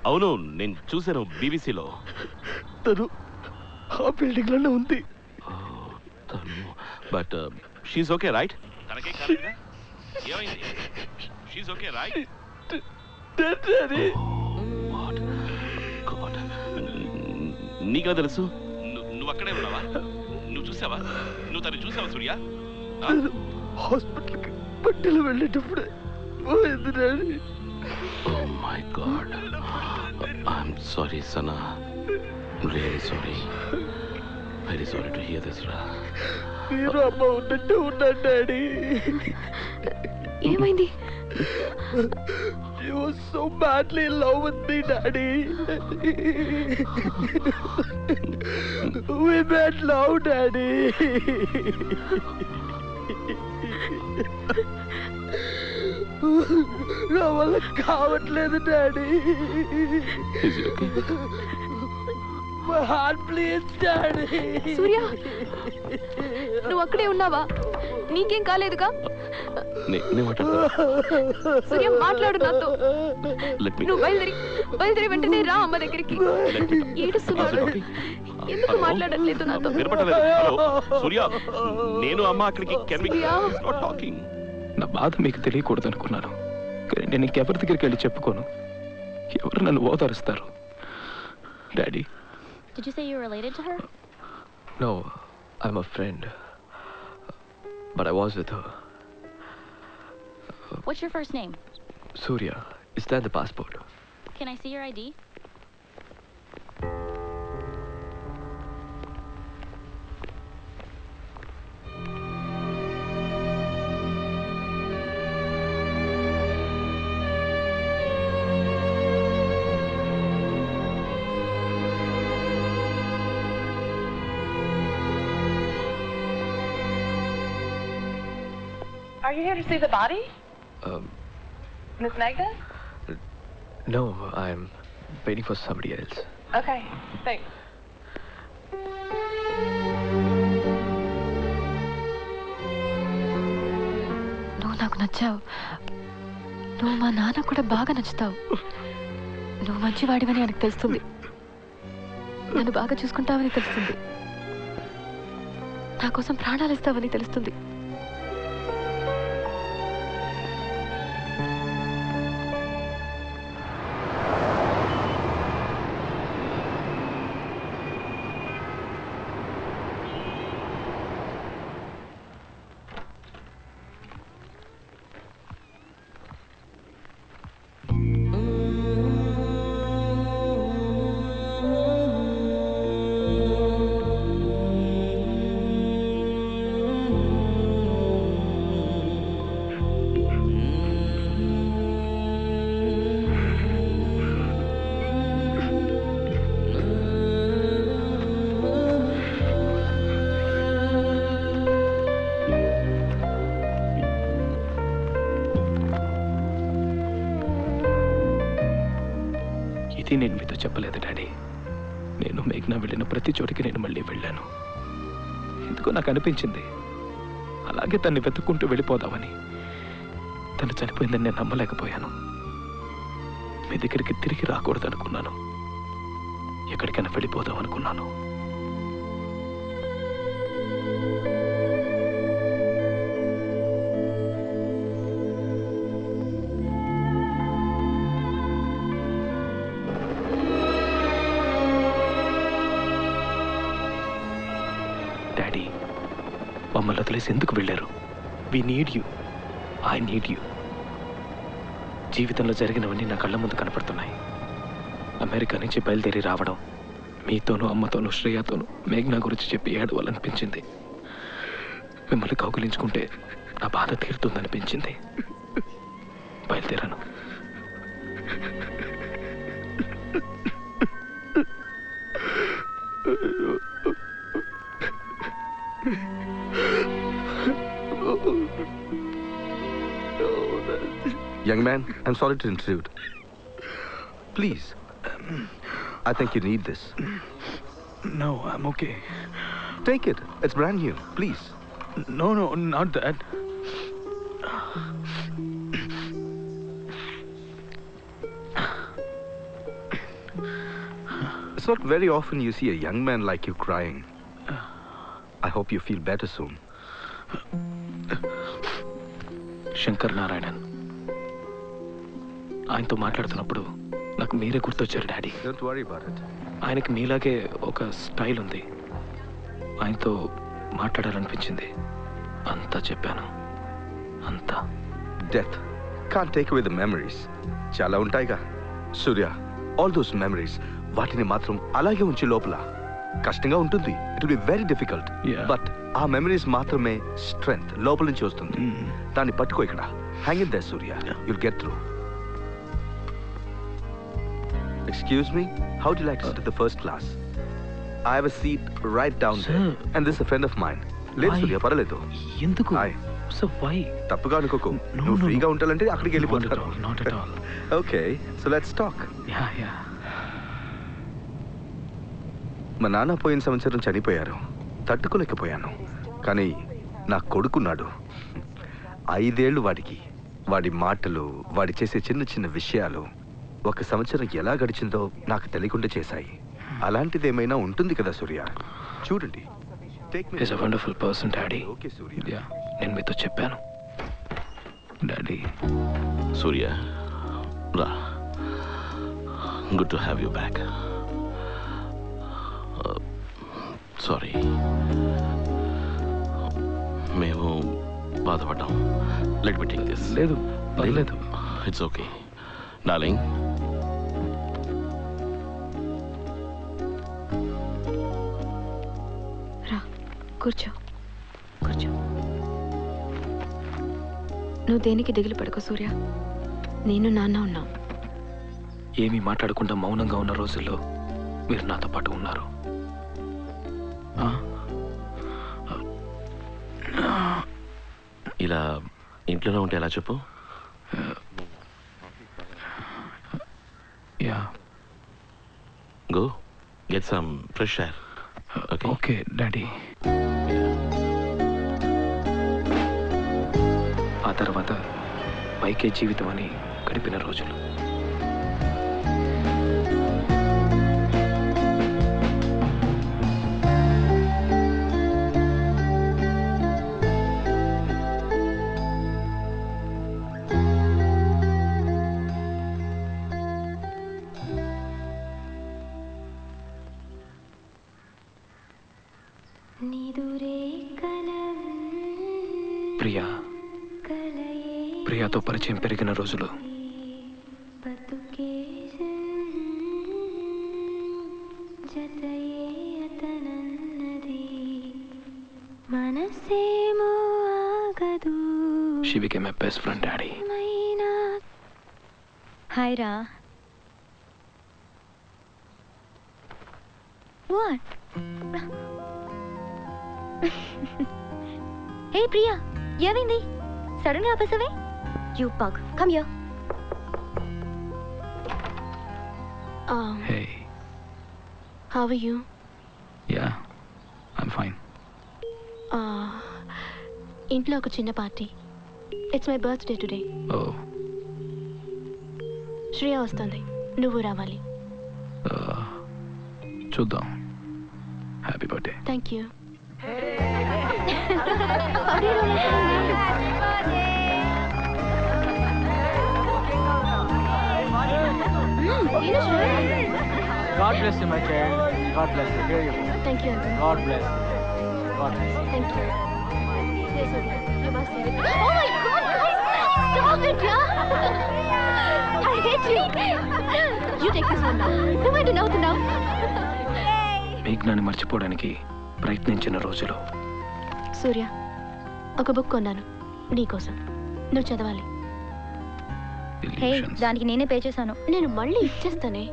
అవును, నేను చూశాను బీబీసీలో. తను ఆ బిల్డింగ్ లోనే ఉంది. తను బట్ షీఈ్ ఓకే రైట్? తనకే కాలేదా? ఏమైంది? షీఈ్ ఓకే రైట్? నీకా తెలుసు? నువ్వు అక్కడే ఉన్నావా? నువ్వు చూసావా? నువ్వు తను చూసావా సూర్య? హాస్పిటల్కి బట్టలు వెళ్ళేటప్పుడే పోయింది daddy. Oh my God. I'm sorry, Sana. Really sorry. Very sorry to hear this, Ra. మీరు అమ్మ ఉన్నట్టు ఉన్నాడు డాడీ. ఏమైంది? She was so badly in love with me, Daddy. We made love, Daddy. నా వల్ల కావట్లేదు daddy. My heart bleeds, Daddy. సూర్య, నువ్వు అక్కడే ఉన్నావా? నీకేం కాలేదుగా? సూర్య, మాట్లాడు నాతో. నువ్వు బయలుదేరి వెంటనే రా అమ్మ దగ్గరికి. ఏడుస్తున్నాడు. ఎందుకు మాట్లాడట్లేదు నాతో? సూర్య, నేను అమ్మ అక్కడికి. నా బాధ మీకు తెలియకూడదు అనుకున్నాను, కానీ నేను ఇంకెవరి దగ్గరికి వెళ్ళి చెప్పుకోను. ఎవరు నన్ను ఓదారుస్తారు? Daddy. Did you say you were related to her? No, I'm a friend. But I was with her. What's your first name? Surya. Is that the passport? Can I see your ID? Are you here to see the body? Miss Magda? No, I'm waiting for somebody else. Okay, thanks. నువ్వు నాకు నచ్చావు. నువ్వు మా నాన్న కూడా బాగా నచ్చుతావు. నువ్వు మంచివాడివని ఆయనకు తెలుస్తుంది. నన్ను బాగా చూసుకుంటావని తెలుస్తుంది. నా కోసం ప్రాణాలు ఇస్తావని తెలుస్తుంది. నేను మీతో చెప్పలేదు డాడీ. నేను మేఘ్నా వెళ్ళిన ప్రతి చోటికి నేను మళ్ళీ వెళ్ళాను. ఎందుకో నాకు అనిపించింది అలాగే తన్ని వెతుక్కుంటూ వెళ్ళిపోదామని. తను చనిపోయిందని నేను నమ్మలేకపోయాను. మీ దగ్గరికి తిరిగి రాకూడదు అనుకున్నాను. ఎక్కడికైనా వెళ్ళిపోదాం అనుకున్నాను. డాడీ, మమ్మల్ని వదిలేసి ఎందుకు వెళ్ళారు? We need you. I need you. జీవితంలో జరిగినవన్నీ నా కళ్ళ ముందు కనపడుతున్నాయి. అమెరికా నుంచి బయలుదేరి రావడం, మీతోనూ అమ్మతోనూ శ్రేయతోనూ మేఘ్నా గురించి చెప్పి ఏడవాలనిపించింది. మిమ్మల్ని కౌగిలించుకుంటే నా బాధ తీరుతుందనిపించింది. బయలుదేరాను. Young man, I'm sorry to intrude. Please. I think you need this. No, I'm okay. Take it. It's brand new. Please. No, not that. It's not very often you see a young man like you crying. I hope you feel better soon. Shankar Narayanan ఆయనతో మాట్లాడుతున్నప్పుడు నాకు మీరే గుర్తొచ్చారు daddy. Don't worry about it. ఆయనకి మీలాగే ఒక style ఉంది. ఆయనతో మాట్లాడాలనిపించింది. అంతా చెప్పాను. అంతా. Death can't take away the memories. చాలా ఉంటాయిగా సూర్య. All those memories, వాటిని మాత్రం అలాగే ఉంచి లోపల. కష్టంగా ఉంటుంది. It will be very difficult. But ఆ మెమరీస్ మాత్రమే స్ట్రెంగ్త్ లోపల నుంచి వస్తుంది. దాన్ని పట్టుకో ఇక్కడ. Hang in there, Surya. You'll get through. Excuse me, how do you like to sit at the first class? I have a seat right down there. And this is a friend of mine. లేదు సూర్య, పర్వాలేదు. ఎందుకు? So why? తప్పుగా అనుకోకు. నువ్వు ఫ్రీగా ఉండాలంటే అక్కడికి వెళ్ళిపోతారు. Not at all. Okay, so let's talk. Yeah. మా నాన్న పోయిన సంవత్సరం చనిపోయారు. తట్టుకోలేకపోయాను. కానీ నా కొడుకున్నాడు. 5 ఏళ్ళు వాడికి. వాడి మాటలు, వాడి చేసే చిన్న చిన్న విషయాలు ఒక సంవత్సరం ఎలా గడిచిందో నాకు తెలియకుండా చేశాయి. అలాంటిది ఏమైనా ఉంటుంది కదా సూర్య. చూడండి. He's a wonderful person, Daddy. Okay Surya. Yeah, నేను మీతో చెప్పాను. Daddy. సూర్య, రా. Good to have you back. Sorry. మేము బాధపడ్డాం. Let me take this. లేదు, పర్లేదు. It's okay. Darling. రా, కూర్చో. నువ్వు దేనికి దిగులు పడకు సూర్య. నేను నాన్న ఉన్నాం. ఏమీ మాట్లాడకుండా మౌనంగా ఉన్న రోజుల్లో మీరు నాతో పాటు ఉన్నారు. ఇలా ఇంట్లోనే ఉంటే ఎలా చెప్పు? Yeah. Go. Get some fresh air. Okay? Okay, Daddy. ఆ తర్వాత పైకే జీవితం అని గడిపిన రోజులు. ప్రియాతో పరిచయం పెరిగిన రోజులు. She became my best friend, Daddy. Hi, Ra. What? Hey, Priya. ఏమైంది? Suddenly ఆపేసావే? You pug. Come here. Hey. How are you? Yeah, I'm fine. ఇంట్లో ఒక చిన్న party. It's my birthday today. Oh. Shreya వస్తుంది. నువ్వు రావాలి. చూద్దాం. Happy birthday. Thank you. God bless you, my child. God bless you. Here you go. Thank you, Uncle. God bless you. God bless you. Thank you. Yes, Surya. You must say it. Oh my God, guys! Stop it, yeah! I hate you. You take this one now. No way to know the now. మేఘ్నాన్ని మర్చిపోవడానికి ప్రయత్నించిన రోజులు. సూర్య, ఒక book కొన్నాను నీకోసం. నువ్వు చదవాలి. హే, దానికి నేనే పే చేశాను. నేను మళ్ళీ ఇచ్చేస్తానే.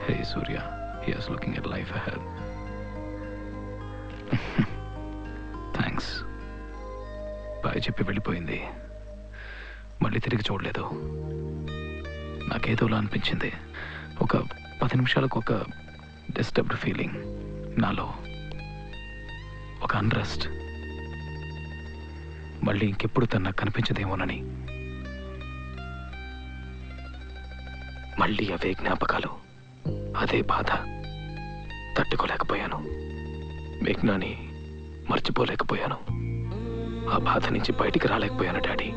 Hey, Surya. He is looking at life ahead. Thanks. Bye చెప్పి వెళ్ళిపోయింది. మళ్ళీ తిరిగి చూడలేదు. నాకేదోలా అనిపించింది. ఒక 10 నిమిషాలకు ఒక డిస్టర్బ్డ్ ఫీలింగ్ నాలో. ఒక అన్రెస్ట్. మళ్ళీ ఇంకెప్పుడు తను నాకు కనిపించదేమోనని. మళ్ళీ అవే జ్ఞాపకాలు. అదే బాధ. తట్టుకోలేకపోయాను. మేఘ్నాని మర్చిపోలేకపోయాను. ఆ బాధ నుంచి బయటికి రాలేకపోయాను డాడీ.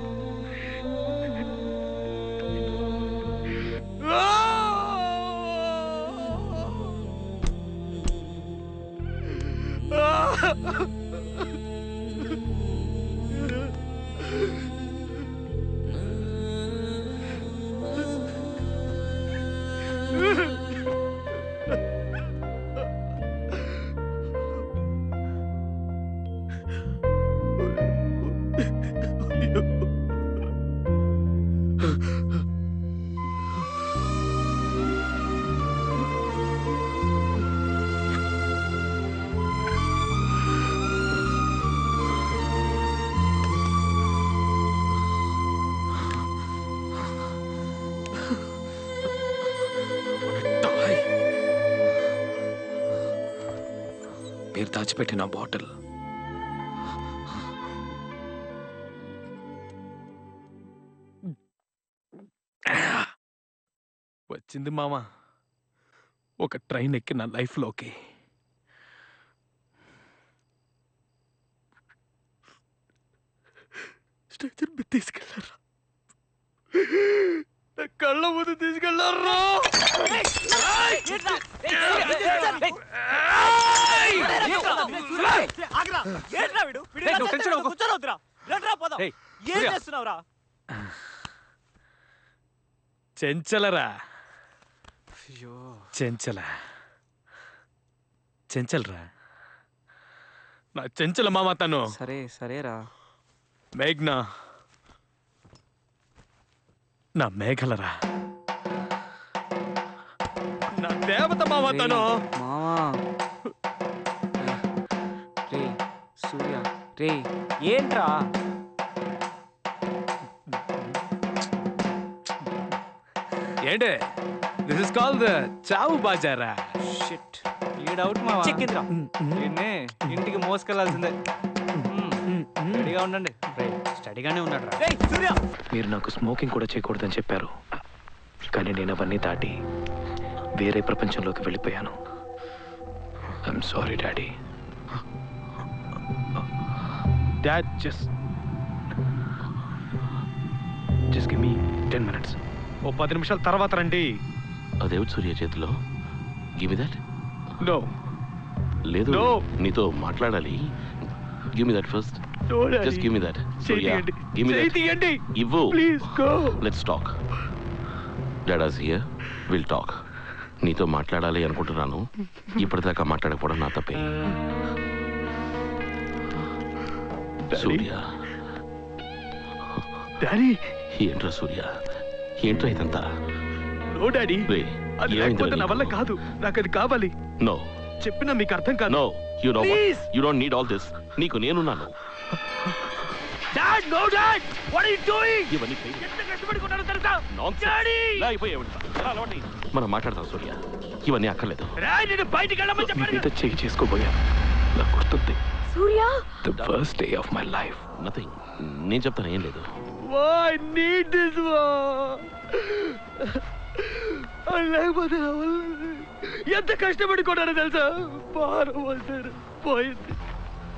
మీరు దాచిపెట్టిన బాటిల్ వచ్చింది మామ. ఒక ట్రైన్ ఎక్కి నా లైఫ్లోకి. స్ట్రెచర్ మీద తీసుకెళ్ళారా? నా కళ్ళ ముందు తీసుకెళ్ళారా? చెంచలరా, చెంచలరా, నా చెంచల మామ తను. సరే సరేరా. మేఘ్నా నా మేఘలరా, నా దేవత మామ తను. మామా రే సూర్య రే ఏంట్రా? ఏంటే దిస్ ఇస్ కాల్డ్ చావు బాజారా. షిట్ ఈడౌట్ మావా. చెక్కిందిరా. దీన్నే ఇంటికి మోసుకెళ్లాల్సిందే. రెడీగా ఉండండి. స్టడీగానే ఉన్నాడు రా. సూర్య మీరు నాకు స్మోకింగ్ కూడా చేయకూడదని చెప్పారు, కానీ నేను అవన్నీ దాటి వేరే ప్రపంచంలోకి వెళ్ళిపోయాను. I'm sorry daddy. Dad just give me 10 minutes. ఓ 10 నిమిషాల తర్వాత రండి. అదేమిటి సూర్య చేతిలో? Give me that. నో లేదు, No. నీతో మాట్లాడాలి. Give me that first. Just give me that. Surya give me that. ఇవ్వు. Please go. Let's talk. Daddy's here, will talk. నీతో మాట్లాడాలి అనుకుంటున్నాను. ఇప్పటిదాకా మాట్లాడకపోవడం నా తప్పే. సూర్య డాడీ. ఏంట్రా సూర్య, ఏంట్రా ఇదంతా? నో డాడీ, అది లేకపోతే నా వల్ల కాదు. నాకు అది కావాలి. నో చెప్పినా మీకు అర్థం కాదు. No, you know Please. You don't need all this. నీకు నేనున్నాను. Dad, no dad, what are you doing? ఇవన్నీ ఎంత కష్టపడుకున్నానో తెలుసా? మనం మాట్లాడతాం సూర్య. ఇవన్నీ అక్కర్లేదు. నేను బయటికి వెళ్ళమని చెప్పాను. చేయి చేసుకోబోయా. నాకు గుర్తుంది. Surya, the first day of my life. Nothing. నేను చెప్తాను, ఏం లేదు. Why need this one? లేకపోతే ఎంత కష్టపడి కొట్టారో తెలుసా? భారం వస్తారు. పోయింది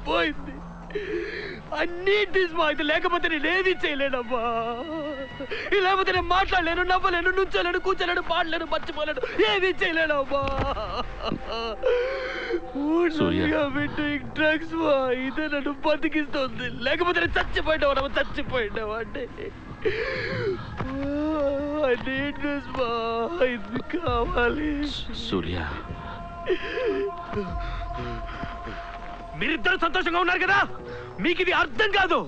పోయింది. I need this one. ఇది లేకపోతే నేను ఏది చేయలేనమ్మా. ఇది లేకపోతే నేను మాట్లాడలేను, నవ్వలేను, నుంచోలేను, కూర్చోలేను, పాడలేను, మర్చిపోలేను, ఏది చేయలేనమ్మా. డ్రగ్స్ ఇదే నన్ను బతికిస్తుంది. లేకపోతే నేను చచ్చిపోయినావా అంటే ఇది కావాలి. సూర్య, మీరిద్దరు సంతోషంగా ఉన్నారు కదా, మీకు ఇది అర్థం కాదు.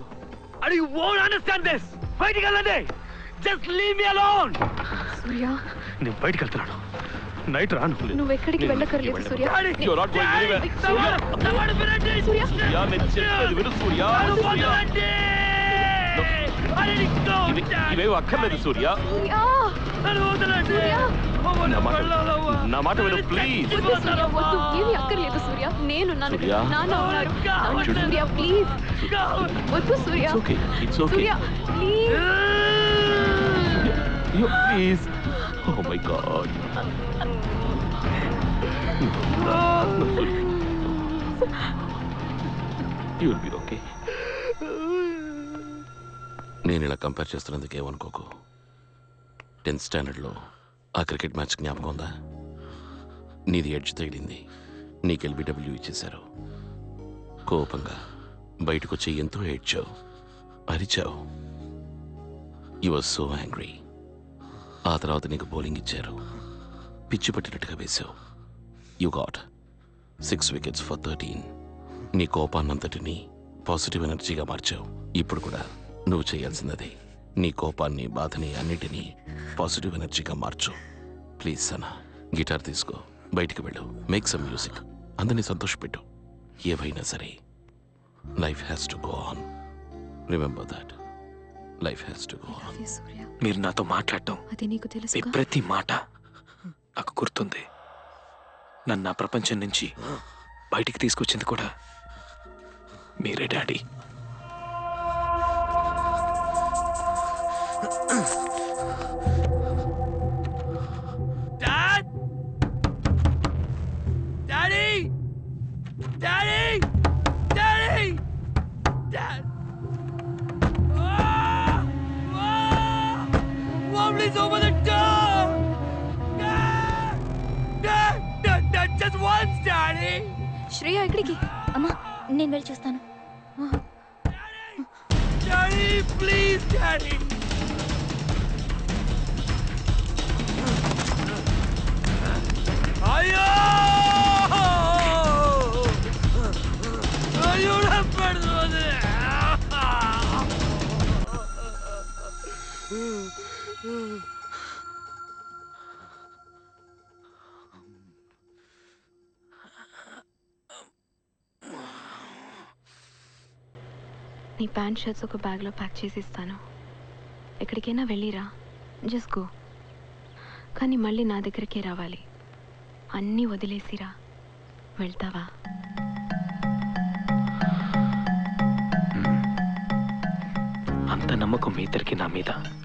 And you won't understand this. బయటికి వెళ్ళండి. Just leave me alone. Surya, నేను బయటికి వెళ్తున్నాను. నైట్ రాను. నువ్వు ఎక్కడికి వెళ్ళకర్లేదు సూర్య. You're not going anywhere. సూర్య, నేను చెప్పేది విను సూర్య. ఇవేవి అక్కర్లేదు సూర్య. నా మాట విను ప్లీజ్. వద్దు, ఏమీ అక్కర్లేదు సూర్య. నేను సూర్య. నాన్న ఉన్నారు. సూర్య ప్లీజ్ వద్దు సూర్య. It's okay. Surya please. Please. Oh my God. You'll be okay. నేను ఇలా కంపేర్ చేస్తున్నందుకు ఏమనుకోకు. 10th స్టాండర్డ్లో ఆ క్రికెట్ మ్యాచ్ జ్ఞాపకం ఉందా? నీది ఎడ్జ్ తగిలింది, నీకు ఎల్బిడబ్ల్యూ ఇచ్చేశారు. కోపంగా బయటకు వచ్చి ఎంతో ఏడ్చావు, అరిచావు. You are so angry. ఆ తర్వాత నీకు బౌలింగ్ ఇచ్చారు, పిచ్చి పట్టినట్టుగా వేశావు. You got 6 wickets for 13. నీ కోపాన్నంతటినీ పాజిటివ్ ఎనర్జీగా మార్చావు. ఇప్పుడు కూడా నువ్వు చేయాల్సినది నీ కోపాన్ని, బాధని అన్నిటినీ పాజిటివ్ ఎనర్జీగా మార్చు. ప్లీజ్ సనా, గిటార్ తీసుకో, బయటికి వెళ్ళు, మేక్ సమ్ మ్యూజిక్, అందరినీ సంతోషపెట్టు. ఏవైనా సరే, life has to go on. Remember that. Life has to go on. మీరు నాతో మాట్లాడటం, అది నీకు మీ తెలుసు. ప్రతి మాట నాకు గుర్తుంది. నన్ను నా ప్రపంచం నుంచి బయటికి తీసుకొచ్చింది కూడా మీరే daddy. Dad! Daddy! Daddy! Daddy! Dad! Ah! Ah! Mom, please open the door! Dad! Dad! Dad! Dad! Just once, Daddy! Shreya ఎక్కడికి? అమ్మా నేను వెళ్ళి చూస్తాను. Daddy! Please, Daddy! అయ్యో! అయ్యో నా పడుతుంది. నీ ప్యాంట్ షర్ట్స్ ఒక బ్యాగ్లో ప్యాక్ చేసి ఇస్తాను. ఎక్కడికైనా వెళ్ళిరా, జస్ట్ గో. కానీ మళ్ళీ నా దగ్గరికే రావాలి. అన్నీ వదిలేసిరా. వెళ్తావా? అంత నమ్మకం మీ ఇద్దరికి నా మీద